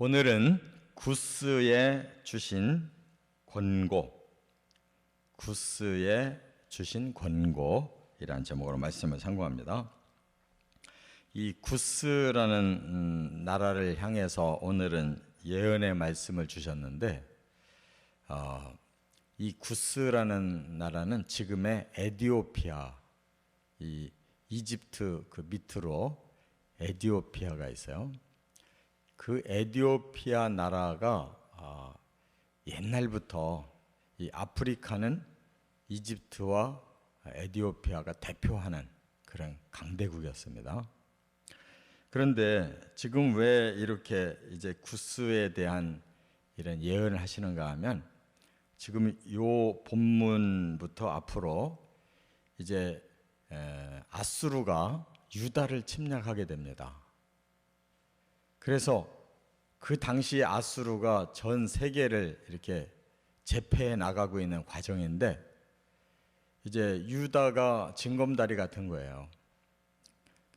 오늘은 구스에 주신 권고이란 제목으로 말씀을 상고합니다. 이 구스라는 나라를 향해서 오늘은 예언의 말씀을 주셨는데, 이 구스라는 나라는 지금의 에디오피아, 이 이집트 그 밑으로 에디오피아가 있어요. 그 에디오피아 나라가 옛날부터 이 아프리카는 이집트와 에디오피아가 대표하는 그런 강대국이었습니다. 그런데 지금 왜 이렇게 이제 구스에 대한 이런 예언을 하시는가 하면, 지금 요 본문부터 앞으로 이제 아수르가 유다를 침략하게 됩니다. 그래서 그 당시에 아수르가 전 세계를 이렇게 제패해 나가고 있는 과정인데, 이제 유다가 징검다리 같은 거예요.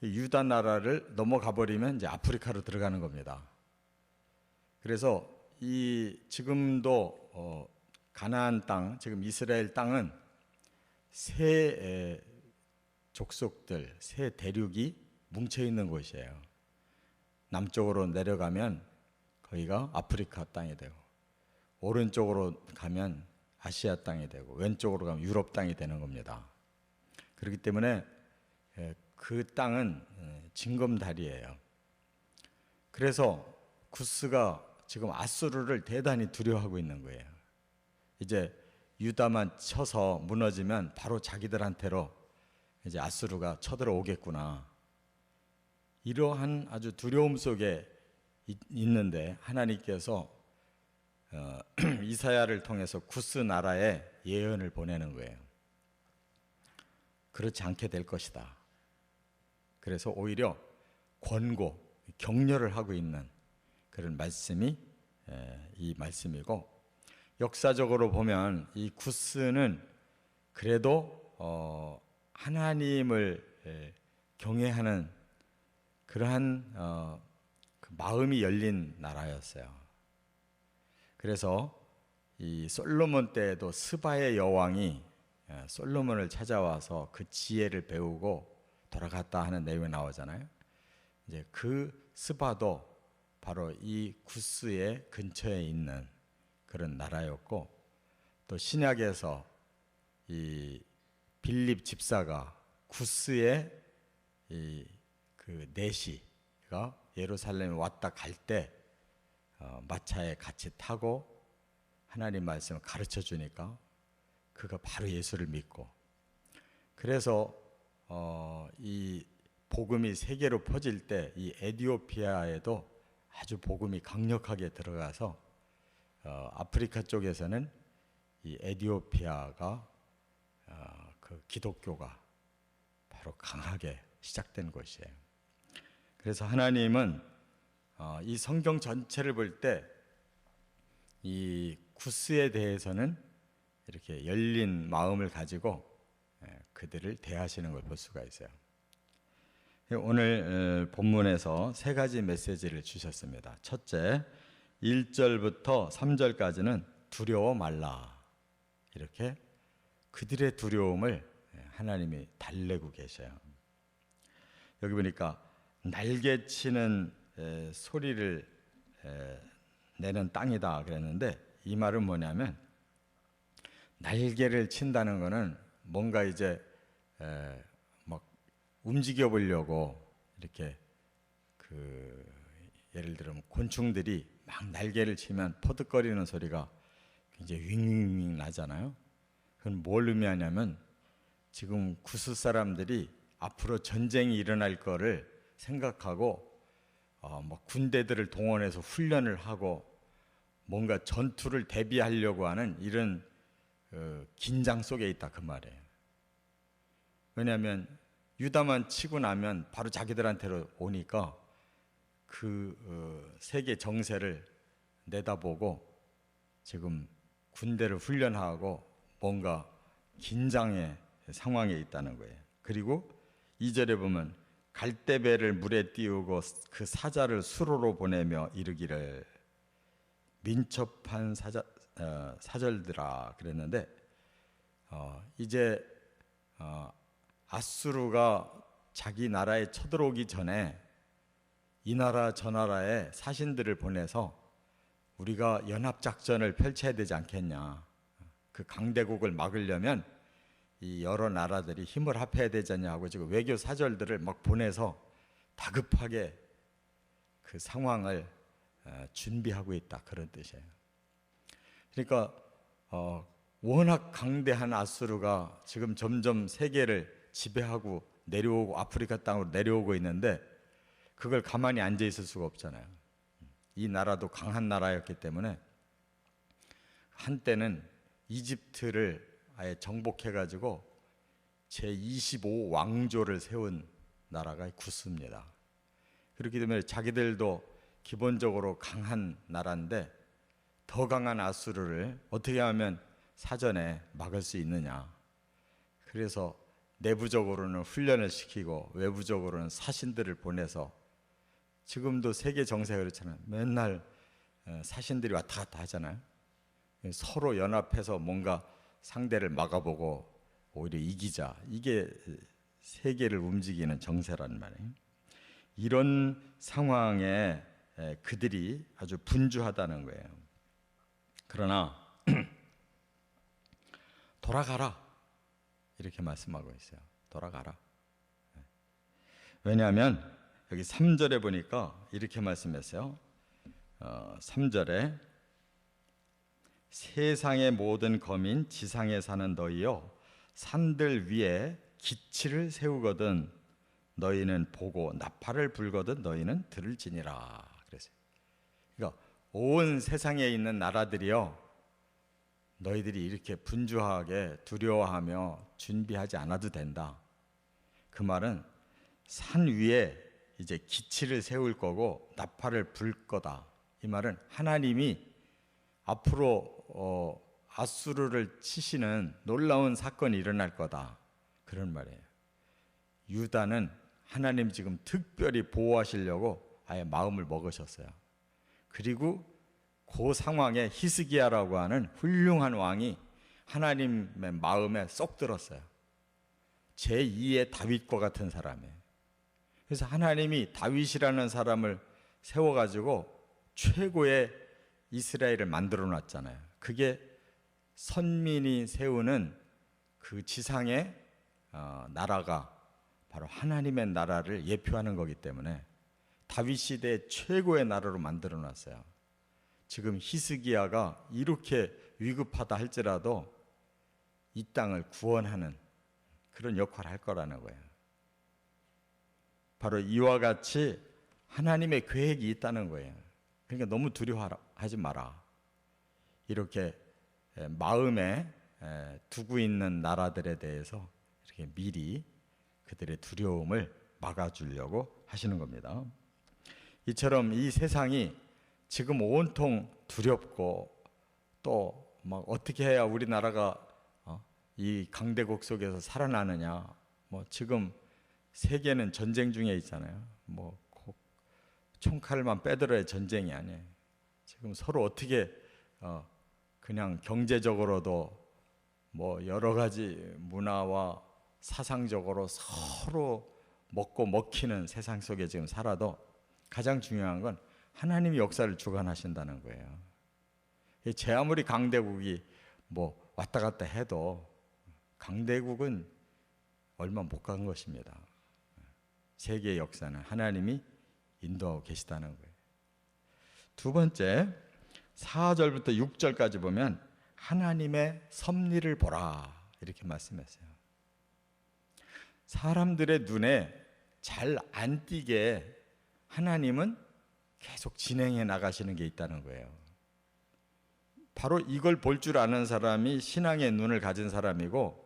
유다 나라를 넘어가 버리면 이제 아프리카로 들어가는 겁니다. 그래서 이 지금도 가나안 땅, 지금 이스라엘 땅은 세 족속들, 세 대륙이 뭉쳐 있는 곳이에요. 남쪽으로 내려가면 거기가 아프리카 땅이 되고, 오른쪽으로 가면 아시아 땅이 되고, 왼쪽으로 가면 유럽 땅이 되는 겁니다. 그렇기 때문에 그 땅은 징검다리예요. 그래서 구스가 지금 아수르를 대단히 두려워하고 있는 거예요. 이제 유다만 쳐서 무너지면 바로 자기들한테로 이제 아수르가 쳐들어오겠구나, 이러한 아주 두려움 속에 있는데, 하나님께서 이사야를 통해서 구스 나라에 예언을 보내는 거예요. 그렇지 않게 될 것이다. 그래서 오히려 권고, 격려를 하고 있는 그런 말씀이 이 말씀이고, 역사적으로 보면 이 구스는 그래도 하나님을 경외하는 그러한 그 마음이 열린 나라였어요. 그래서 이 솔로몬 때에도 스바의 여왕이 솔로몬을 찾아와서 그 지혜를 배우고 돌아갔다 하는 내용이 나오잖아요. 이제 그 스바도 바로 이 구스의 근처에 있는 그런 나라였고, 또 신약에서 이 빌립 집사가 구스의 그 내시가 예루살렘에 왔다 갈 때 마차에 같이 타고 하나님 말씀을 가르쳐 주니까 그가 바로 예수를 믿고, 그래서 이 복음이 세계로 퍼질 때 이 에디오피아에도 아주 복음이 강력하게 들어가서 아프리카 쪽에서는 이 에디오피아가 그 기독교가 바로 강하게 시작된 곳이에요. 그래서 하나님은 이 성경 전체를 볼 때 이 구스에 대해서는 이렇게 열린 마음을 가지고 그들을 대하시는 걸 볼 수가 있어요. 오늘 본문에서 세 가지 메시지를 주셨습니다. 첫째, 1절부터 3절까지는 두려워 말라, 이렇게 그들의 두려움을 하나님이 달래고 계셔요. 여기 보니까 날개치는 소리를 내는 땅이다 그랬는데, 이 말은 뭐냐면, 날개를 친다는 거는 뭔가 이제 막 움직여 보려고 이렇게 예를 들면 곤충들이 막 날개를 치면 퍼득거리는 소리가 굉장히 윙윙 나잖아요. 그건 뭘 의미하냐면, 지금 구스 사람들이 앞으로 전쟁이 일어날 거를 생각하고 막 군대들을 동원해서 훈련을 하고 뭔가 전투를 대비하려고 하는 이런 긴장 속에 있다, 그 말이에요. 왜냐하면 유다만 치고 나면 바로 자기들한테로 오니까 그 세계 정세를 내다보고 지금 군대를 훈련하고 뭔가 긴장의 상황에 있다는 거예요. 그리고 2절에 보면 갈대배를 물에 띄우고 그 사자를 수로로 보내며 이르기를 민첩한 사절들아 그랬는데 이제 아수르가 자기 나라에 쳐들어오기 전에 이 나라 저 나라에 사신들을 보내서 우리가 연합작전을 펼쳐야 되지 않겠냐, 그 강대국을 막으려면 이 여러 나라들이 힘을 합해야 되지 않냐 하고 지금 외교 사절들을 막 보내서 다급하게 그 상황을 준비하고 있다, 그런 뜻이에요. 그러니까 워낙 강대한 아수르가 지금 점점 세계를 지배하고 내려오고 아프리카 땅으로 내려오고 있는데 그걸 가만히 앉아 있을 수가 없잖아요. 이 나라도 강한 나라였기 때문에 한때는 이집트를 아예 정복해가지고 제25왕조를 세운 나라가 구스입니다. 그렇기 때문에 자기들도 기본적으로 강한 나라인데 더 강한 아수르를 어떻게 하면 사전에 막을 수 있느냐. 그래서 내부적으로는 훈련을 시키고 외부적으로는 사신들을 보내서, 지금도 세계 정세가 그렇잖아요. 맨날 사신들이 왔다 갔다 하잖아요. 서로 연합해서 뭔가 상대를 막아보고 오히려 이기자, 이게 세계를 움직이는 정세란 말이에요. 이런 상황에 그들이 아주 분주하다는 거예요. 그러나 돌아가라, 이렇게 말씀하고 있어요. 돌아가라. 왜냐하면 여기 3절에 보니까 이렇게 말씀했어요. 3절에 세상의 모든 거민 지상에 사는 너희여, 산들 위에 기치를 세우거든 너희는 보고 나팔을 불거든 너희는 들을지니라 그랬어요. 그러니까 온 세상에 있는 나라들이요, 너희들이 이렇게 분주하게 두려워하며 준비하지 않아도 된다. 그 말은 산 위에 이제 기치를 세울 거고 나팔을 불 거다. 이 말은 하나님이 앞으로 아수르를 치시는 놀라운 사건이 일어날 거다, 그런 말이에요. 유다는 하나님 지금 특별히 보호하시려고 아예 마음을 먹으셨어요. 그리고 그 상황에 히스기야라고 하는 훌륭한 왕이 하나님의 마음에 쏙 들었어요. 제2의 다윗과 같은 사람이에요. 그래서 하나님이 다윗이라는 사람을 세워가지고 최고의 이스라엘을 만들어 놨잖아요. 그게 선민이 세우는 그 지상의 나라가 바로 하나님의 나라를 예표하는 거기 때문에 다윗 시대의 최고의 나라로 만들어 놨어요. 지금 히스기야가 이렇게 위급하다 할지라도 이 땅을 구원하는 그런 역할을 할 거라는 거예요. 바로 이와 같이 하나님의 계획이 있다는 거예요. 그러니까 너무 두려워하지 마라. 이렇게 마음에 두고 있는 나라들에 대해서 이렇게 미리 그들의 두려움을 막아주려고 하시는 겁니다. 이처럼 이 세상이 지금 온통 두렵고 또 막 어떻게 해야 우리나라가 이 강대국 속에서 살아나느냐. 뭐 지금 세계는 전쟁 중에 있잖아요. 뭐 총칼만 빼들어야 전쟁이 아니에요. 지금 서로 어떻게 그냥 경제적으로도 뭐 여러 가지 문화와 사상적으로 서로 먹고 먹히는 세상 속에 지금 살아도 가장 중요한 건 하나님이 역사를 주관하신다는 거예요. 제 아무리 강대국이 뭐 왔다 갔다 해도 강대국은 얼마 못 간 것입니다. 세계의 역사는 하나님이 인도하고 계시다는 거예요. 두 번째, 4절부터 6절까지 보면 하나님의 섭리를 보라, 이렇게 말씀했어요. 사람들의 눈에 잘 안 띄게 하나님은 계속 진행해 나가시는 게 있다는 거예요. 바로 이걸 볼 줄 아는 사람이 신앙의 눈을 가진 사람이고,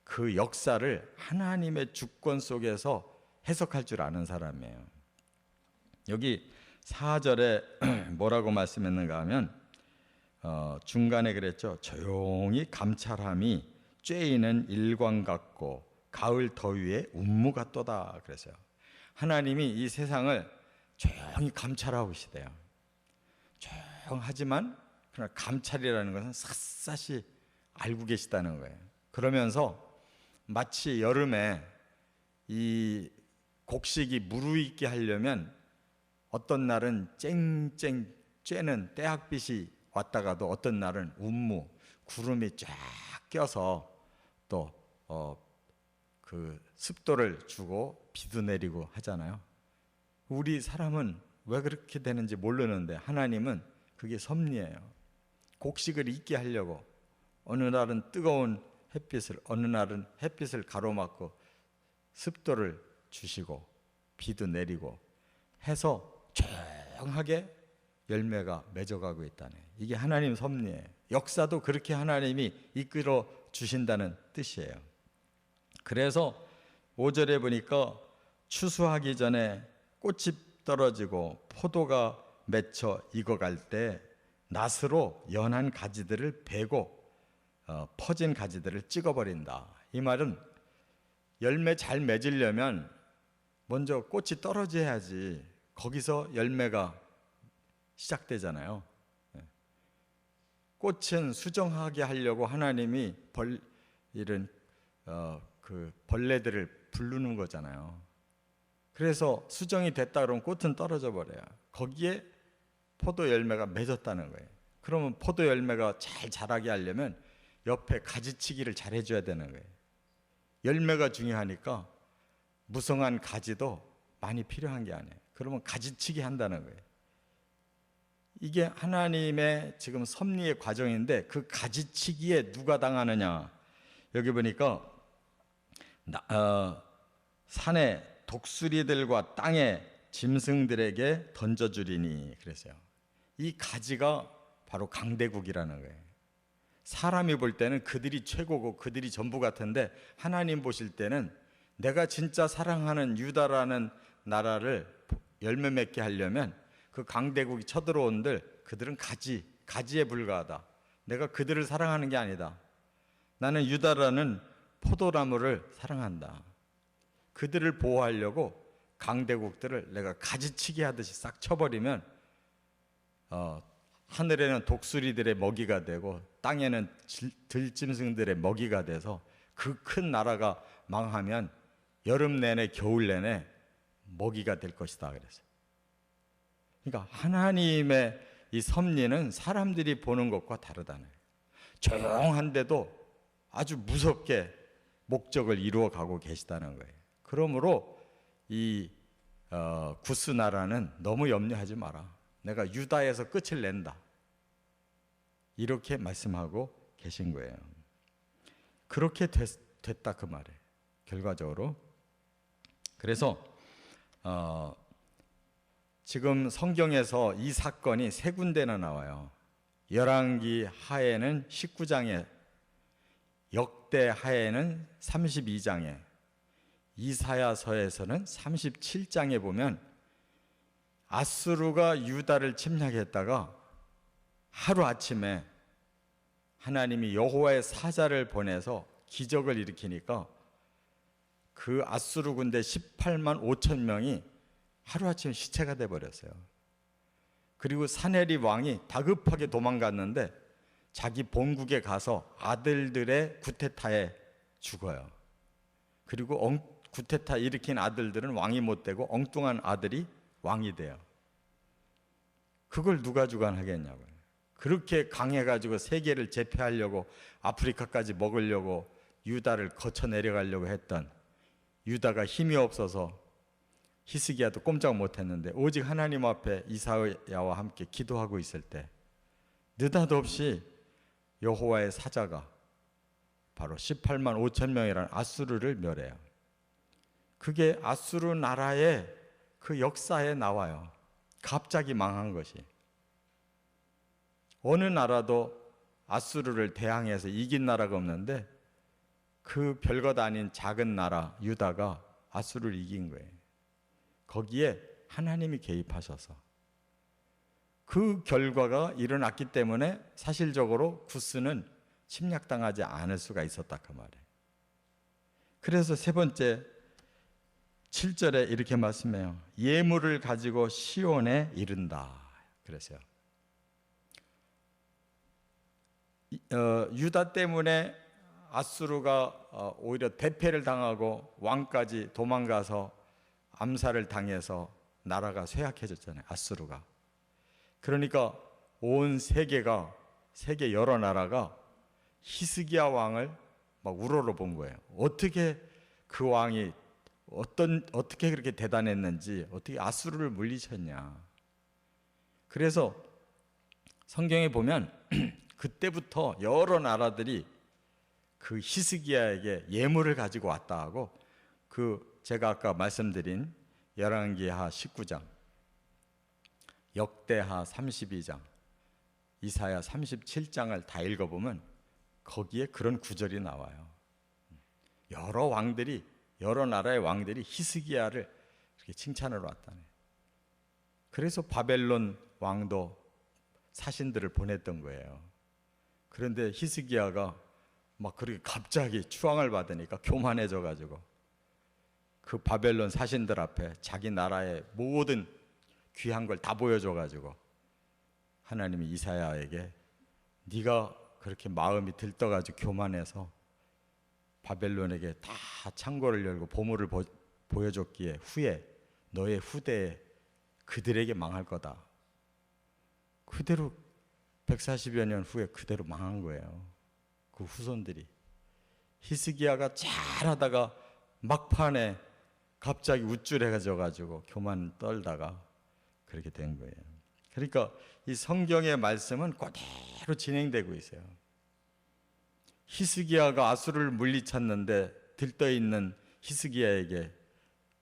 그 역사를 하나님의 주권 속에서 해석할 줄 아는 사람이에요. 여기 4절에 뭐라고 말씀했는가 하면 중간에 그랬죠. 조용히 감찰함이 쬐이는 일광 같고 가을 더위에 운무 같도다 그랬어요. 하나님이 이 세상을 조용히 감찰하고 계시대요. 조용하지만 그러나 감찰이라는 것은 샅샅이 알고 계시다는 거예요. 그러면서 마치 여름에 이 곡식이 무르익게 하려면 어떤 날은 쨍쨍 쬐는 때학빛이 왔다가도 어떤 날은 운무, 구름이 쫙 껴서 또 그 습도를 주고 비도 내리고 하잖아요. 우리 사람은 왜 그렇게 되는지 모르는데 하나님은 그게 섭리예요. 곡식을 익게 하려고 어느 날은 뜨거운 햇빛을, 어느 날은 햇빛을 가로막고 습도를 주시고 비도 내리고 해서 조용하게 열매가 맺어가고 있다네. 이게 하나님 섭리예요. 역사도 그렇게 하나님이 이끌어 주신다는 뜻이에요. 그래서 5절에 보니까 추수하기 전에 꽃이 떨어지고 포도가 맺혀 익어갈 때 낫으로 연한 가지들을 베고 퍼진 가지들을 찍어버린다. 이 말은 열매 잘 맺으려면 먼저 꽃이 떨어져야지 거기서 열매가 시작되잖아요. 꽃은 수정하게 하려고 하나님이 이런 그 벌레들을 부르는 거잖아요. 그래서 수정이 됐다 그러면 꽃은 떨어져 버려요. 거기에 포도 열매가 맺었다는 거예요. 그러면 포도 열매가 잘 자라게 하려면 옆에 가지치기를 잘 해줘야 되는 거예요. 열매가 중요하니까 무성한 가지도 많이 필요한 게 아니에요. 그러면 가지치기 한다는 거예요. 이게 하나님의 지금 섭리의 과정인데 그 가지치기에 누가 당하느냐. 여기 보니까 산의 독수리들과 땅의 짐승들에게 던져주리니 그랬어요. 이 가지가 바로 강대국이라는 거예요. 사람이 볼 때는 그들이 최고고 그들이 전부 같은데 하나님 보실 때는 내가 진짜 사랑하는 유다라는 나라를 열매 맺게 하려면 그 강대국이 쳐들어온들 그들은 가지에 불과하다. 내가 그들을 사랑하는 게 아니다. 나는 유다라는 포도나무를 사랑한다. 그들을 보호하려고 강대국들을 내가 가지치기 하듯이 싹 쳐버리면 하늘에는 독수리들의 먹이가 되고 땅에는 들짐승들의 먹이가 돼서 그 큰 나라가 망하면 여름 내내 겨울 내내 먹이가 될 것이다 그랬어요. 그러니까 하나님의 이 섭리는 사람들이 보는 것과 다르다는 거예요. 조용한데도 아주 무섭게 목적을 이루어 가고 계시다는 거예요. 그러므로 이 구스 나라는 너무 염려하지 마라. 내가 유다에서 끝을 낸다. 이렇게 말씀하고 계신 거예요. 그렇게 됐다 그 말이에요. 결과적으로. 그래서 지금 성경에서 이 사건이 세 군데나 나와요. 열왕기 하에는 19장에, 역대 하에는 32장에, 이사야서에서는 37장에 보면 아수르가 유다를 침략했다가 하루아침에 하나님이 여호와의 사자를 보내서 기적을 일으키니까 그 아수르 군대 18만 5천 명이 하루아침에 시체가 돼버렸어요. 그리고 사네립 왕이 다급하게 도망갔는데 자기 본국에 가서 아들들의 구테타에 죽어요. 그리고 구테타 일으킨 아들들은 왕이 못 되고 엉뚱한 아들이 왕이 돼요. 그걸 누가 주관하겠냐고요. 그렇게 강해가지고 세계를 제패하려고 아프리카까지 먹으려고 유다를 거쳐 내려가려고 했던 유다가 힘이 없어서 히스기야도 꼼짝 못했는데 오직 하나님 앞에 이사야와 함께 기도하고 있을 때 느닷없이 여호와의 사자가 바로 18만 5천 명이라는 아수르를 멸해요. 그게 아수르 나라의 그 역사에 나와요. 갑자기 망한 것이. 어느 나라도 아수르를 대항해서 이긴 나라가 없는데 그 별것 아닌 작은 나라 유다가 아수르를 이긴 거예요. 거기에 하나님이 개입하셔서 그 결과가 일어났기 때문에 사실적으로 구스는 침략당하지 않을 수가 있었다 그 말이에요. 그래서 세 번째 7절에 이렇게 말씀해요. 예물을 가지고 시온에 이른다 그랬어요. 유다 때문에 아수르가 오히려 대패를 당하고 왕까지 도망가서 암살을 당해서 나라가 쇠약해졌잖아요. 아수르가. 그러니까 온 세계 여러 나라가 히스기야 왕을 막 우러러본 거예요. 어떻게 그 왕이 어떻게 그렇게 대단했는지, 어떻게 아수르를 물리쳤냐. 그래서 성경에 보면 그때부터 여러 나라들이 그 히스기야에게 예물을 가지고 왔다 하고, 제가 아까 말씀드린 열왕기하 19장, 역대하 32장, 이사야 37장을 다 읽어보면 거기에 그런 구절이 나와요. 여러 나라의 왕들이 히스기야를 이렇게 칭찬하러 왔다네. 그래서 바벨론 왕도 사신들을 보냈던 거예요. 그런데 히스기야가 막 그렇게 갑자기 추앙을 받으니까 교만해져 가지고 그 바벨론 사신들 앞에 자기 나라의 모든 귀한 걸 다 보여줘 가지고 하나님이 이사야에게 네가 그렇게 마음이 들떠 가지고 교만해서 바벨론에게 다 창고를 열고 보물을 보여줬기에 후에 너의 후대에 그들에게 망할 거다. 그대로 140여 년 후에 그대로 망한 거예요. 그 후손들이. 히스기야가 잘하다가 막판에 갑자기 우쭐해져 가지고 교만 떨다가 그렇게 된 거예요. 그러니까 이 성경의 말씀은 그대로 진행되고 있어요. 히스기야가 아수르를 물리쳤는데 들떠있는 히스기야에게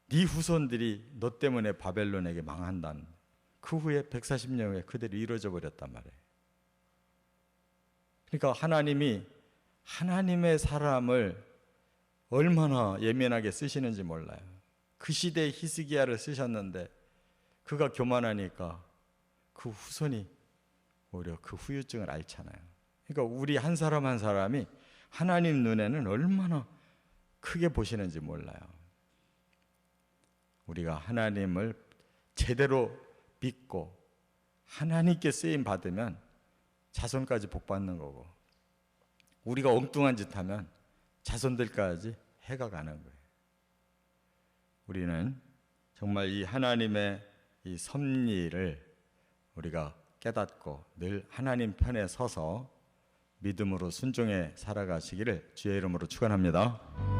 네 후손들이 너 때문에 바벨론에게 망한다는, 그 후에 140년 후에 그대로 이루어져 버렸단 말이에요. 그러니까 하나님이 하나님의 사람을 얼마나 예민하게 쓰시는지 몰라요. 그 시대에 히스기야를 쓰셨는데 그가 교만하니까 그 후손이 오히려 그 후유증을 앓잖아요. 그러니까 우리 한 사람 한 사람이 하나님 눈에는 얼마나 크게 보시는지 몰라요. 우리가 하나님을 제대로 믿고 하나님께 쓰임 받으면 자손까지 복 받는 거고, 우리가 엉뚱한 짓 하면 자손들까지 해가 가는 거예요. 우리는 정말 이 하나님의 이 섭리를 우리가 깨닫고 늘 하나님 편에 서서 믿음으로 순종해 살아가시기를 주의 이름으로 축원합니다.